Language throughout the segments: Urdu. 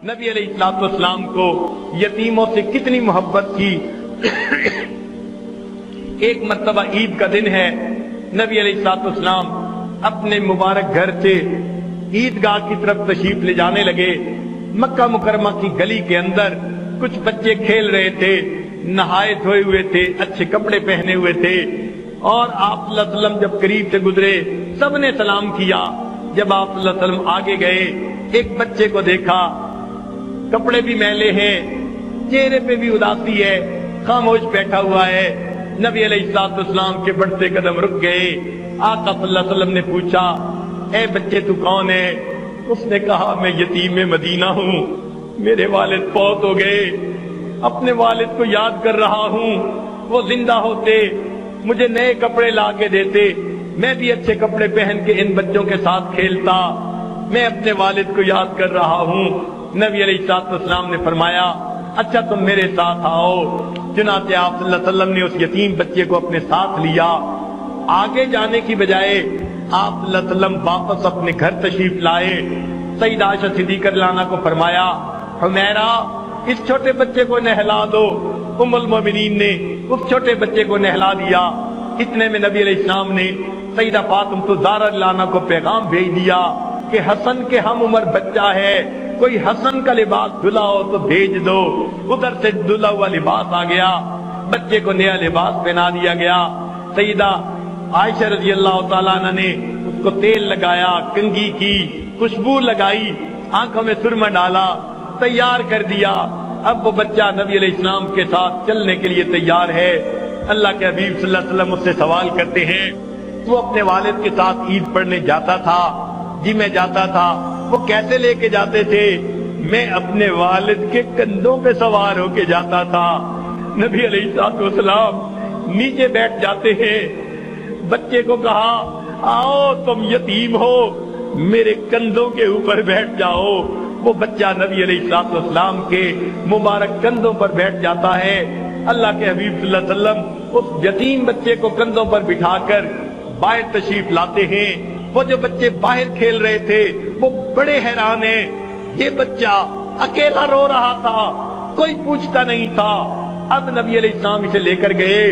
نبی علیہ السلام کو یتیموں سے کتنی محبت تھی۔ ایک مرتبہ عید کا دن ہے، نبی علیہ السلام اپنے مبارک گھر سے عیدگاہ کی طرف تشریف لے جانے لگے۔ مکہ مکرمہ کی گلی کے اندر کچھ بچے کھیل رہے تھے، نہائے دھوئے ہوئے تھے، اچھے کپڑے پہنے ہوئے تھے، اور آپ صلی اللہ علیہ وسلم جب قریب سے گزرے سب نے سلام کیا۔ جب آپ صلی اللہ علیہ وسلم آگے گئے، ایک بچے کو دیکھا، کپڑے بھی میلے ہیں، چہرے پہ بھی اداسی ہے، خاموش بیٹھا ہوا ہے۔ نبی علیہ السلام کے بڑھتے قدم رک گئے۔ آقا صلی اللہ علیہ وسلم نے پوچھا، اے بچے تو کون ہے؟ اس نے کہا، میں یتیم مدینہ ہوں، میرے والد فوت ہو گئے، اپنے والد کو یاد کر رہا ہوں، وہ زندہ ہوتے مجھے نئے کپڑے لا کے دیتے، میں بھی اچھے کپڑے پہن کے ان بچوں کے ساتھ کھیلتا، میں اپنے والد کو یاد کر رہا ہوں۔ نبی علیہ السلام نے فرمایا، اچھا تم میرے ساتھ آؤ۔ چنانچہ آپ صلی اللہ علیہ وسلم نے اس یتیم بچے کو اپنے ساتھ لیا۔ آگے جانے کی بجائے آپ صلی اللہ علیہ وسلم واپس اپنے گھر تشریف لائے۔ سیدہ عائشہ صدیقہ رضی اللہ عنہا کو فرمایا، حمیرہ اس چھوٹے بچے کو نہلا دو۔ ام المومنین نے اس چھوٹے بچے کو نہلا دیا۔ اتنے میں نبی علیہ السلام نے سیدہ فاطمہ الزہرا رضی اللہ عنہا کو پیغام بھیج دیا کہ حسن کے ہم عمر بچہ ہے، کوئی حسن کا لباس دھلا ہو تو بھیج دو۔ ادھر سے دھلا ہوا لباس آ گیا، بچے کو نیا لباس پہنا دیا گیا۔ سیدہ عائشہ رضی اللہ تعالیٰ عنہ نے اس کو تیل لگایا، کنگھی کی، خوشبو لگائی، آنکھوں میں سرما ڈالا، تیار کر دیا۔ اب وہ بچہ نبی علیہ السلام کے ساتھ چلنے کے لیے تیار ہے۔ اللہ کے حبیب صلی اللہ علیہ وسلم اس سے سوال کرتے ہیں، تو اپنے والد کے ساتھ عید پڑھنے جاتا تھا؟ جی میں جاتا تھا۔ وہ کیسے لے کے جاتے تھے؟ میں اپنے والد کے کندھوں پہ سوار ہو کے جاتا تھا۔ نبی علیہ السلام نیچے بیٹھ جاتے ہیں۔ بچے کو کہا، آؤ تم یتیم ہو، میرے کندھوں کے اوپر بیٹھ جاؤ۔ وہ بچہ نبی علیہ السلام کے مبارک کندھوں پر بیٹھ جاتا ہے۔ اللہ کے حبیب صلی اللہ علیہ وسلم اس یتیم بچے کو کندھوں پر بٹھا کر باہر تشریف لاتے ہیں۔ وہ جو بچے باہر کھیل رہے تھے وہ بڑے حیران ہیں، یہ بچہ اکیلا رو رہا تھا، کوئی پوچھتا نہیں تھا۔ اب نبی علیہ السلام اسے لے کر گئے،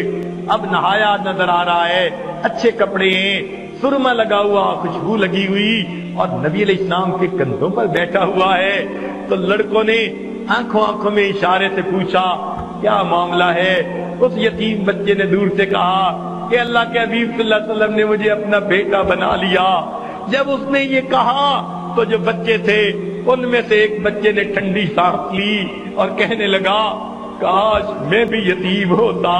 اب نہایا نظر آ رہا ہے، اچھے کپڑے ہیں، سرما لگا ہوا، خوشبو لگی ہوئی، اور نبی علیہ السلام کے کندھوں پر بیٹھا ہوا ہے۔ تو لڑکوں نے آنکھوں میں اشارے سے پوچھا، کیا معاملہ ہے؟ اس یتیم بچے نے دور سے کہا کہ اللہ کے حبیب صلی اللہ علیہ وسلم نے مجھے اپنا بیٹا بنا لیا۔ جب اس نے یہ کہا تو جو بچے تھے ان میں سے ایک بچے نے ٹھنڈی سانس لی اور کہنے لگا، کاش میں بھی یتیم ہوتا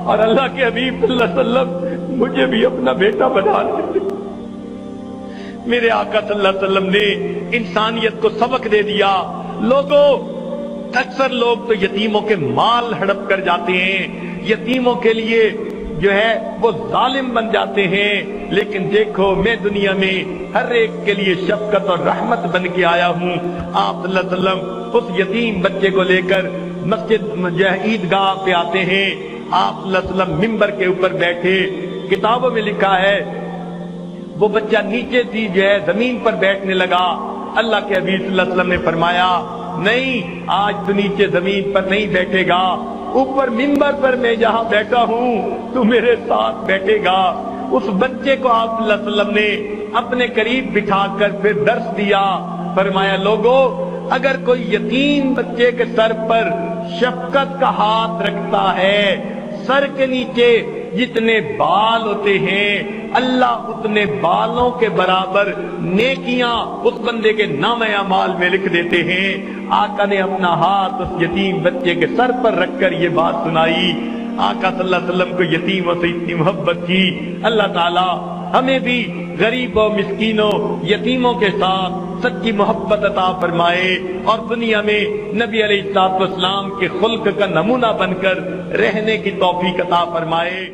اور اللہ کے حبیب صلی اللہ علیہ وسلم مجھے بھی اپنا بیٹا بنا لیتے۔ میرے آقا صلی اللہ علیہ وسلم نے انسانیت کو سبق دے دیا۔ لوگوں، اکثر لوگ تو یتیموں کے مال ہڑپ کر جاتے ہیں، یتیموں کے لیے جو ہے وہ ظالم بن جاتے ہیں، لیکن دیکھو میں دنیا میں ہر ایک کے لیے شفقت اور رحمت بن کے آیا ہوں۔ آپ صلی اللہ علیہ وسلم اس یتیم بچے کو لے کر مسجد عیدگاہ پہ آتے ہیں۔ آپ صلی اللہ علیہ وسلم ممبر کے اوپر بیٹھے، کتابوں میں لکھا ہے وہ بچہ نیچے تھی جو ہے زمین پر بیٹھنے لگا۔ اللہ کے حبیب صلی اللہ علیہ وسلم نے فرمایا، نہیں آج تو نیچے زمین پر نہیں بیٹھے گا، اوپر ممبر پر میں جہاں بیٹھا ہوں تو میرے ساتھ بیٹھے گا۔ اس بچے کو آپ صلی اللہ علیہ وسلم نے اپنے قریب بٹھا کر پھر درس دیا۔ فرمایا، لوگوں اگر کوئی یتیم بچے کے سر پر شفقت کا ہاتھ رکھتا ہے، سر کے نیچے جتنے بال ہوتے ہیں اللہ اتنے بالوں کے برابر نیکیاں اس بندے کے نامہ اعمال میں لکھ دیتے ہیں۔ آقا نے اپنا ہاتھ اس یتیم بچے کے سر پر رکھ کر یہ بات سنائی۔ آقا صلی اللہ علیہ وسلم کو یتیموں سے اتنی محبت تھی۔ اللہ تعالی ہمیں بھی غریبوں، مسکینوں، یتیموں کے ساتھ سچی محبت عطا فرمائے اور دنیا میں نبی علیہ السلام کے خلق کا نمونہ بن کر رہنے کی توفیق عطا فرمائے۔